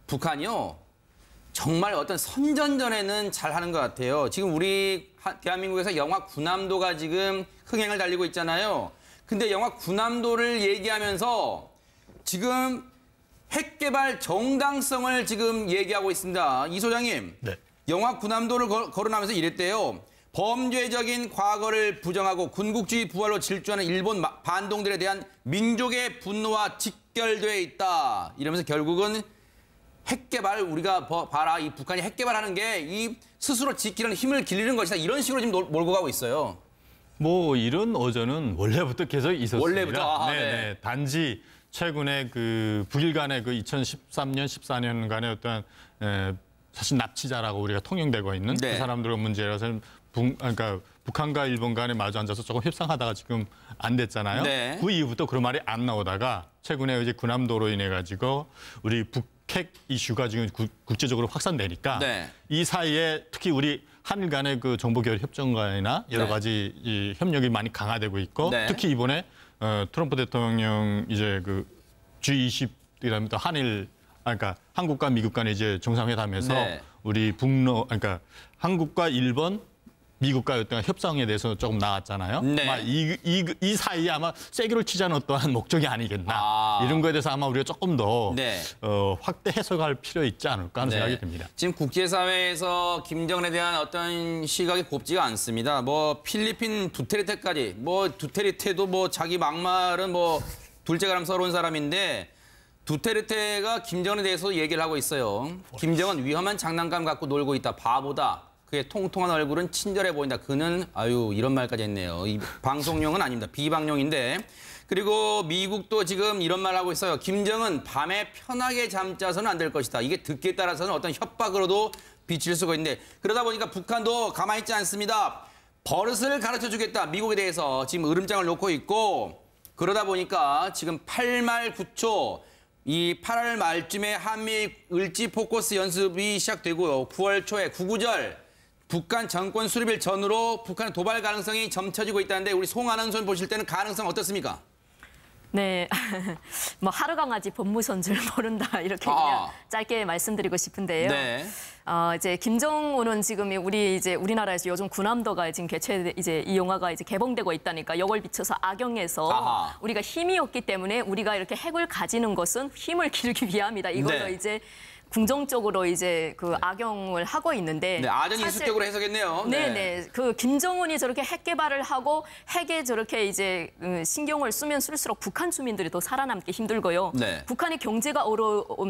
북한이요. 정말 어떤 선전전에는 잘하는 것 같아요. 지금 우리 대한민국에서 영화 군함도가 지금 흥행을 달리고 있잖아요. 근데 영화 군함도를 얘기하면서 지금 핵개발 정당성을 지금 얘기하고 있습니다. 이 소장님, 네. 영화 군함도를 거론하면서 이랬대요. 범죄적인 과거를 부정하고 군국주의 부활로 질주하는 일본 반동들에 대한 민족의 분노와 직결되어 있다. 이러면서 결국은 핵개발, 우리가 봐라, 이 북한이 핵개발하는 게 이 스스로 지키려는 힘을 길리는 것이다. 이런 식으로 지금 몰고 가고 있어요. 뭐 이런 어조는 원래부터 계속 있었습니다. 원래부터? 네. 단지 최근에 그 북일 간의 그 2013년, 14년 간의 어떤 사실 납치자라고 우리가 통용되고 있는 네. 그 사람들의 문제라서 그러니까 북한과 일본 간에 마주 앉아서 조금 협상하다가 지금 안 됐잖아요. 네. 그 이후부터 그런 말이 안 나오다가 최근에 이제 군함도로 인해 가지고 우리 북핵 이슈가 지금 국제적으로 확산되니까 네. 이 사이에 특히 우리 한일 간의 그 정보교류 협정과이나 여러 네. 가지 이 협력이 많이 강화되고 있고 네. 특히 이번에 트럼프 대통령 이제 그 G20 그다음에 또 한일 그러니까 한국과 미국 간의 이제 정상회담에서 네. 우리 그러니까 한국과 일본 미국과 어떤 협상에 대해서 조금 나왔잖아요. 네. 아마 이 사이에 아마 세기를 치자는 어떠한 목적이 아니겠나. 이런 거에 대해서 아마 우리가 조금 더 네. 확대 해석할 필요 있지 않을까 하는 네. 생각이 듭니다. 지금 국제사회에서 김정은에 대한 어떤 시각이 곱지가 않습니다. 뭐 필리핀 두테르테까지, 뭐 두테르테도 뭐 자기 막말은 뭐 둘째가람 서러운 사람인데 두테르테가 김정은에 대해서 얘기를 하고 있어요. 김정은 위험한 장난감 갖고 놀고 있다. 바보다. 그의 통통한 얼굴은 친절해 보인다. 그는 아유 이런 말까지 했네요. 이 방송용은 아닙니다. 비방용인데. 그리고 미국도 지금 이런 말 하고 있어요. 김정은 밤에 편하게 잠자서는 안 될 것이다. 이게 듣기에 따라서는 어떤 협박으로도 비칠 수가 있는데 그러다 보니까 북한도 가만히 있지 않습니다. 버릇을 가르쳐주겠다. 미국에 대해서 지금 으름장을 놓고 있고 그러다 보니까 지금 8말 9초 이 8월 말쯤에 한미 을지 포커스 연습이 시작되고요. 9월 초에 구구절 북한 정권 수립일 전후로 북한의 도발 가능성이 점쳐지고 있다는데 우리 송 아나운서 보실 때는 가능성 어떻습니까? 네, 뭐 하루 강아지 법무선 줄 모른다 이렇게 그냥 짧게 말씀드리고 싶은데요. 네. 이제 김정은은 지금 우리나라에서 요즘 군함도가 지금 이제 이 영화가 이제 개봉되고 있다니까 이걸 비춰서 악영해서 우리가 힘이 없기 때문에 우리가 이렇게 핵을 가지는 것은 힘을 기르기 위함이다. 이걸로 네. 이제 긍정적으로 이제 그 악용을 하고 있는데 네, 아전 인수격으로 해석했네요. 네. 그 김정은이 저렇게 핵 개발을 하고 핵에 저렇게 이제 신경을 쓰면 쓸수록 북한 주민들이 더 살아남기 힘들고요. 네. 북한의 경제가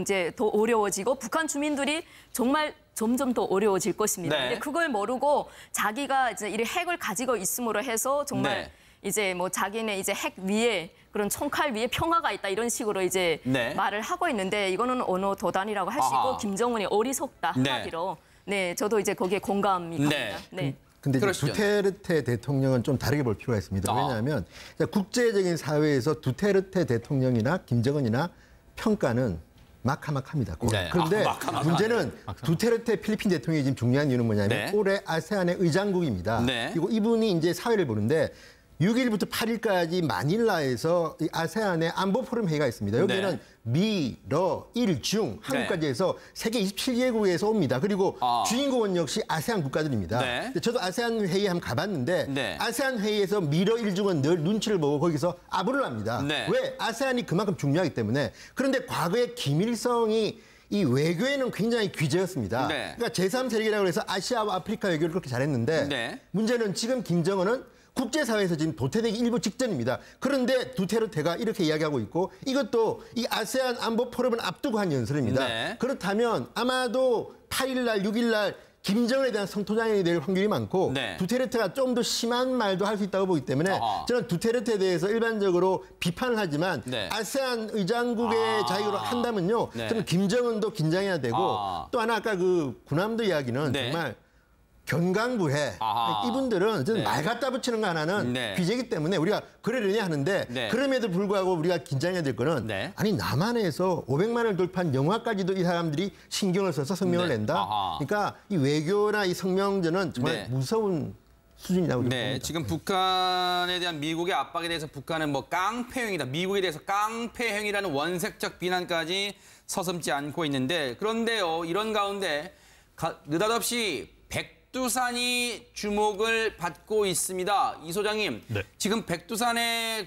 이제 더 어려워지고 북한 주민들이 정말 점점 더 어려워질 것입니다. 네. 근데 그걸 모르고 자기가 이제 이 핵을 가지고 있음으로 해서 정말 네. 이제 뭐 자기네 이제 핵 위에 그런 총칼 위에 평화가 있다 이런 식으로 이제 네. 말을 하고 있는데 이거는 언어 도단이라고 할 수 있고 김정은이 어리석다 한마디로 네 저도 이제 거기에 공감이 갑니다. 네. 근데 그러시죠. 두테르테 대통령은 좀 다르게 볼 필요가 있습니다. 왜냐하면 국제적인 사회에서 두테르테 대통령이나 김정은이나 평가는 막하막합니다. 네. 그런데 문제는 두테르테 필리핀 대통령이 지금 중요한 이유는 뭐냐면 네. 올해 아세안의 의장국입니다. 네. 그리고 이분이 이제 사회를 보는데 6일부터 8일까지 마닐라에서 이 아세안의 안보 포럼 회의가 있습니다. 여기는 네. 미, 러, 일, 중, 한국까지 해서 세계 27개국에서 옵니다. 그리고 주인공은 역시 아세안 국가들입니다. 네. 근데 저도 아세안 회의에 한번 가봤는데 네. 아세안 회의에서 미, 러, 일, 중은 늘 눈치를 보고 거기서 아부를 합니다. 네. 왜? 아세안이 그만큼 중요하기 때문에. 그런데 과거에 김일성이 이 외교에는 굉장히 귀재였습니다. 네. 그러니까 제3세력이라고 해서 아시아와 아프리카 외교를 그렇게 잘했는데 네. 문제는 지금 김정은은 국제사회에서 지금 도태되기 일부 직전입니다. 그런데 두테르테가 이렇게 이야기하고 있고 이것도 이 아세안 안보 포럼을 앞두고 한 연설입니다. 네. 그렇다면 아마도 8일 날, 6일 날 김정은에 대한 성토장이 될 확률이 많고 네. 두테르테가 좀 더 심한 말도 할 수 있다고 보기 때문에 저는 두테르테에 대해서 일반적으로 비판을 하지만 네. 아세안 의장국의 자격으로 한다면요. 네. 저는 김정은도 긴장해야 되고 또 하나 아까 그 군함도 이야기는 네. 정말 견강부해. 이분들은 저는 말 갖다 붙이는 거 하나는 귀재이기 때문에 우리가 그러려니 하는데 그럼에도 불구하고 우리가 긴장해야 될 거는 아니 남한에서 500만을 돌파한 영화까지도 이 사람들이 신경을 써서 성명을 낸다. 그러니까 이 외교나 이 성명전은 정말 무서운 수준이라고 봅니다. 지금 북한에 대한 미국의 압박에 대해서 북한은 뭐 깡패행위다. 미국에 대해서 깡패행위라는 원색적 비난까지 서슴지 않고 있는데 그런데요. 이런 가운데 느닷없이 백두산이 주목을 받고 있습니다. 이 소장님, 네. 지금 백두산의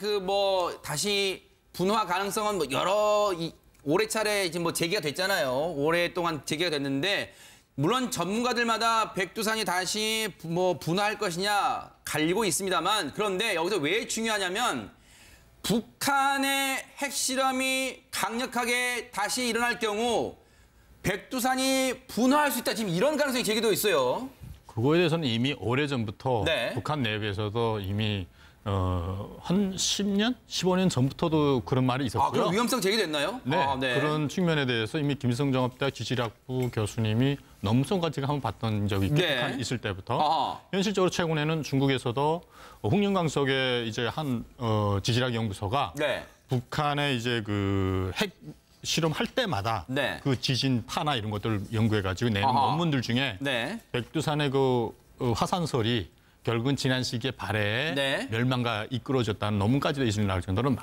다시 분화 가능성은 올해 차례 지금 제기가 됐잖아요. 오랫동안 제기가 됐는데 물론 전문가들마다 백두산이 다시 분화할 것이냐 갈리고 있습니다만 그런데 여기서 왜 중요하냐면 북한의 핵실험이 강력하게 다시 일어날 경우 백두산이 분화할 수 있다. 지금 이런 가능성이 제기되고 있어요. 그거에 대해서는 이미 오래전부터 네. 북한 내부에서도 이미 한 10년, 15년 전부터도 그런 말이 있었고요. 그럼 위험성 제기됐나요? 네, 네. 그런 측면에 대해서 이미 김성정업대학 지질학부 교수님이 넘성까지 한번 봤던 적이 네. 있을 때부터 현실적으로 최근에는 중국에서도 흑룡강석에 이제 한 지질학 연구소가 네. 북한의 이제 그 핵 실험할 때마다 네. 그 지진파나 이런 것들을 연구해가지고 내는 논문들 중에 네. 백두산의 그 화산설이 결국은 지난 시기에 발해에 네. 멸망가 이끌어졌다는 논문까지도 있을 나올 정도로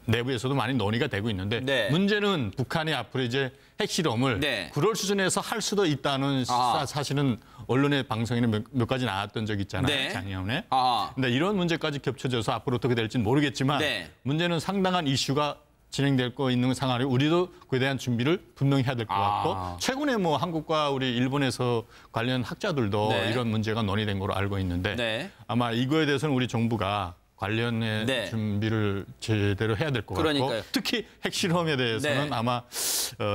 내부에서도 많이 논의가 되고 있는데 네. 문제는 북한이 앞으로 이제 핵실험을 네. 그럴 수준에서 할 수도 있다는 사실은 언론의 방송에는 몇 가지 나왔던 적 있잖아요. 네. 작년에. 근데 이런 문제까지 겹쳐져서 앞으로 어떻게 될지는 모르겠지만 네. 문제는 상당한 이슈가 진행될 거 있는 상황에 우리도 그에 대한 준비를 분명히 해야 될 것 같고 최근에 한국과 우리 일본에서 관련 학자들도 네. 이런 문제가 논의된 걸로 알고 있는데 네. 아마 이거에 대해서는 우리 정부가 관련의 네. 준비를 제대로 해야 될 것 같고 그러니까요. 특히 핵실험에 대해서는 네. 아마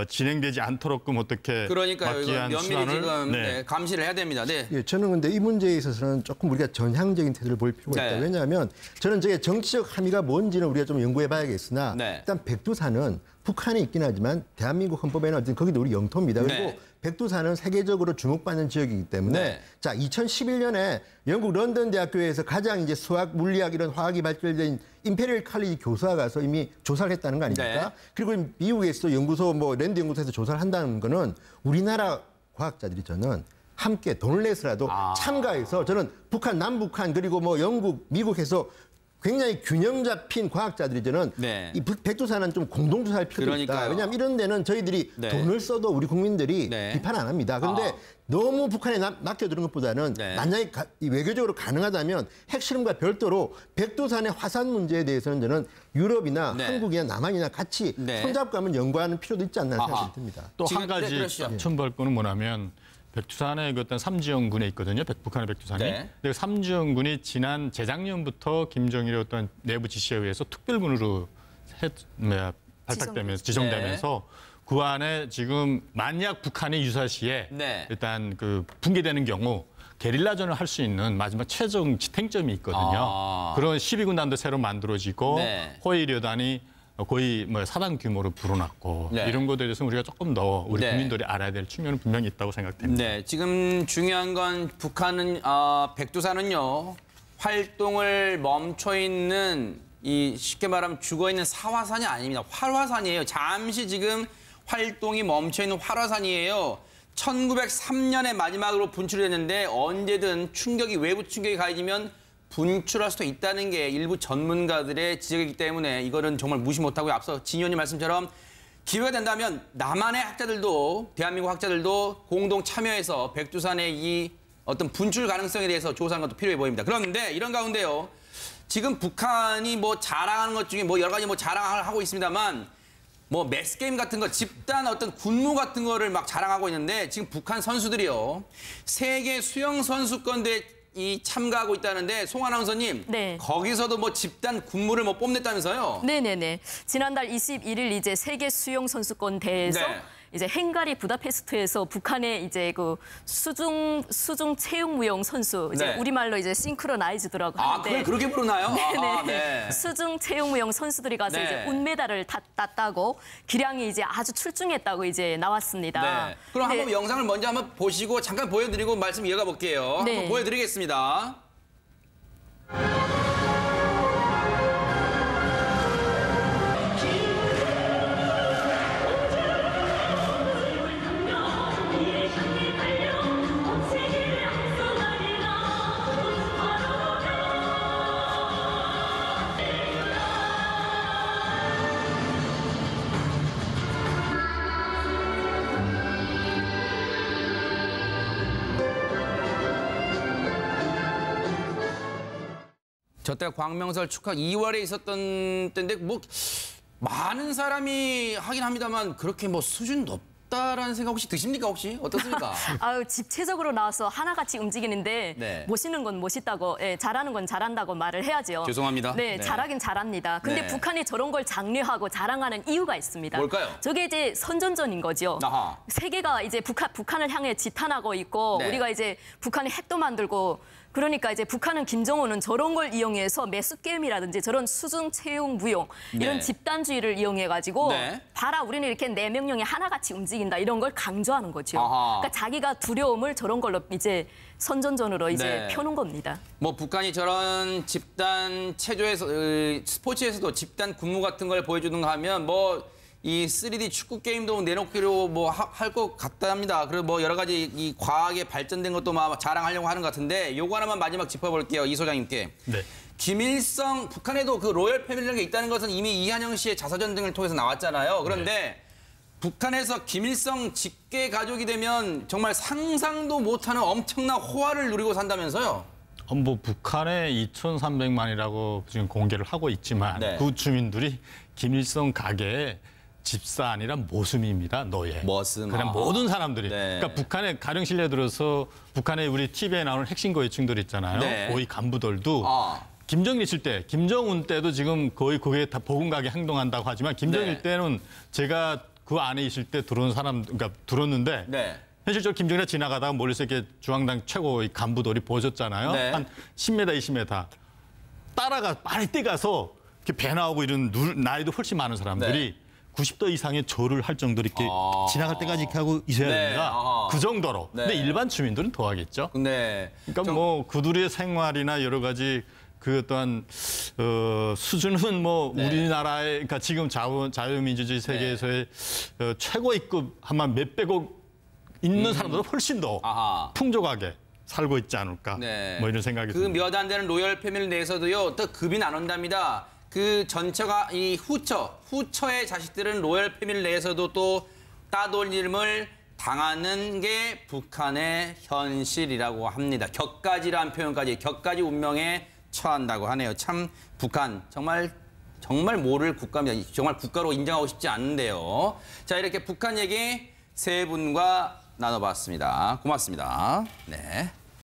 진행되지 않도록끔 어떻게 그러니까요. 막기 이거 위한 면밀히 수단을 지금 네. 감시를 해야 됩니다. 네. 예, 저는 근데 이 문제에 있어서는 조금 우리가 전향적인 태도를 보일 필요가 있다. 네. 왜냐하면 저는 저게 정치적 함의가 뭔지는 우리가 좀 연구해 봐야겠으나 네. 일단 백두산은 북한에 있긴 하지만 대한민국 헌법에는 어쨌든 거기도 우리 영토입니다. 그리고 네. 백두산은 세계적으로 주목받는 지역이기 때문에 네. 자 2011년에 영국 런던 대학교에서 가장 이제 수학, 물리학 이런 화학이 발달된 임페리얼 칼리지 교수가 가서 이미 조사를 했다는 거 아닙니까? 네. 그리고 미국에서도 연구소 랜드 연구소에서 조사를 한다는 거는 우리나라 과학자들이 저는 함께 돈을 내서라도 참가해서 저는 북한, 남북한 그리고 영국, 미국에서 굉장히 균형 잡힌 과학자들이 저는 네. 이 백두산은 좀 공동조사할 필요가 있다. 그러니까요. 왜냐하면 이런 데는 저희들이 네. 돈을 써도 우리 국민들이 네. 비판 안 합니다. 그런데 너무 북한에 맡겨두는 것보다는 네. 만약에 외교적으로 가능하다면 핵실험과 별도로 백두산의 화산 문제에 대해서는 저는 유럽이나 네. 한국이나 남한이나 같이 네. 손잡고 한번 연구하는 필요도 있지 않나 생각이 듭니다. 또 지금- 한 가지 네, 그러시죠. 첨부할 거는 뭐냐면 백두산의 그 어떤 삼지연군에 있거든요. 북한의 백두산이. 네. 근데 삼지연군이 재작년부터 김정일의 어떤 내부 지시에 의해서 특별군으로 발탁되면서 지정되면서 그 안에 지금 만약 북한이 유사시에 네. 일단 그 붕괴되는 경우 게릴라전을 할 수 있는 마지막 최종 지탱점이 있거든요. 그런 12군단도 새로 만들어지고 네. 호위旅단이 거의 사단 규모로 불어났고 네. 이런 것에 대해서 우리가 조금 더 우리 네. 국민들이 알아야 될 측면은 분명히 있다고 생각됩니다. 네, 지금 중요한 건 북한은 백두산은요 활동을 멈춰 있는 이 쉽게 말하면 죽어 있는 사화산이 아닙니다. 활화산이에요. 잠시 지금 활동이 멈춰 있는 활화산이에요. 1903년에 마지막으로 분출이 됐는데 언제든 외부 충격이 가해지면 분출할 수도 있다는 게 일부 전문가들의 지적이기 때문에 이거는 정말 무시 못하고요. 앞서 진 의원님 말씀처럼 기회가 된다면 남한의 학자들도 대한민국 학자들도 공동 참여해서 백두산의 이 어떤 분출 가능성에 대해서 조사하는 것도 필요해 보입니다. 그런데 이런 가운데요. 지금 북한이 자랑하는 것 중에 여러 가지 자랑을 하고 있습니다만 매스게임 같은 거 집단 어떤 군무 같은 거를 막 자랑하고 있는데 지금 북한 선수들이요. 세계 수영 선수권대회 참가하고 있다는데 송 아나운서님 네. 거기서도 집단 군무를 뽑냈다면서요? 네네네. 지난달 21일 이제 세계 수영 선수권 대회에서 네. 이제 헝가리 부다페스트에서 북한의 이제 그 수중 체육무용 선수 이제 네. 우리말로 이제 싱크로나이즈드라고 하는데 그걸 그렇게 부르나요? 네네. 네. 수중 체육무용 선수들이 가서 네. 이제 은메달을 땄다고 기량이 이제 아주 출중했다고 이제 나왔습니다. 네. 그럼 네. 한번 영상을 먼저 한번 보시고 잠깐 보여드리고 말씀 이어가 볼게요. 네. 한번 보여드리겠습니다. 저때가 광명설 축하 2월에 있었던 때인데 뭐 많은 사람이 하긴 합니다만 그렇게 뭐 수준 높다라는 생각 혹시 드십니까 혹시? 어떻습니까? 아유, 집체적으로 나와서 하나같이 움직이는데 네. 멋있는 건 멋있다고, 예, 잘하는 건 잘한다고 말을 해야죠. 죄송합니다. 네, 네. 잘하긴 잘합니다. 근데 네. 북한이 저런 걸 장려하고 자랑하는 이유가 있습니다. 뭘까요? 저게 이제 선전전인 거죠. 아하. 세계가 이제 북한을 향해 지탄하고 있고 네. 우리가 이제 북한의 핵도 만들고 그러니까 이제 북한은 김정은은 저런 걸 이용해서 매수 게임이라든지 저런 수중 채용 무용 이런 네. 집단주의를 이용해 가지고 네. 봐라 우리는 이렇게 네 명령이 하나같이 움직인다 이런 걸 강조하는 거죠. 아하. 그러니까 자기가 두려움을 저런 걸로 이제 선전전으로 이제 네. 펴는 겁니다. 뭐 북한이 저런 집단 체조에서 스포츠에서도 집단 군무 같은 걸 보여주는가 하면 뭐 이 3D 축구 게임도 내놓기로 뭐 할 것 같답니다. 그리고 뭐 여러 가지 이 과학에 발전된 것도 막 자랑하려고 하는 것 같은데 요거 하나만 마지막 짚어볼게요. 이 소장님께. 네. 김일성 북한에도 그 로열 패밀리라는 게 있다는 것은 이미 이한영 씨의 자서전 등을 통해서 나왔잖아요. 그런데 북한에서 김일성 직계 가족이 되면 정말 상상도 못하는 엄청난 호화를 누리고 산다면서요? 뭐 북한에 2,300만이라고 지금 공개를 하고 있지만 네. 그 주민들이 김일성 가게의 집사 아니라 모슴입니다. 노예. 모슴. 그냥 아하. 모든 사람들이. 네. 그러니까 북한에 가령 실례 들어서 북한에 우리 TV에 나오는 핵심 고위층들 있잖아요. 네. 고위 간부들도 아. 김정일 있을 때, 김정은 때도 지금 거의 그게 다 보금가게 행동한다고 하지만 김정일 네. 때는 제가 그 안에 있을 때 들어온 사람, 그러니까 들었는데 네. 현실적으로 김정일이 지나가다가 멀리서 이렇게 중앙당 최고 간부들이 보셨잖아요. 네. 한 10m, 20m. 따라가 빨리 뛰가서 이렇게 배 나오고 이런 나이도 훨씬 많은 사람들이 90도 이상의 절을 할 정도로 이렇게 지나갈 때까지 이렇게 하고 있어야 네. 됩니다. 아하. 그 정도로. 네. 근데 일반 주민들은 더 하겠죠. 네. 그러니까 뭐 그들의 생활이나 여러 가지 그 또한 수준은 뭐 네. 우리나라의 그러니까 지금 자유민주주의 세계에서의 최고위급 아마 몇백억 있는 사람들은 훨씬 더 아하. 풍족하게 살고 있지 않을까 네. 뭐 이런 생각이 그 듭니다. 몇 안 되는 로열 패밀리 내에서도요 또 급이 나눈답니다. 그 전처가 이 후처의 자식들은 로열 패밀리 내에서도 또 따돌림을 당하는 게 북한의 현실이라고 합니다. 격가지라는 표현까지 격가지 운명에 처한다고 하네요. 참 북한 정말 모를 국가입니다. 정말 국가로 인정하고 싶지 않은데요. 자 이렇게 북한 얘기 세 분과 나눠봤습니다. 고맙습니다. 네.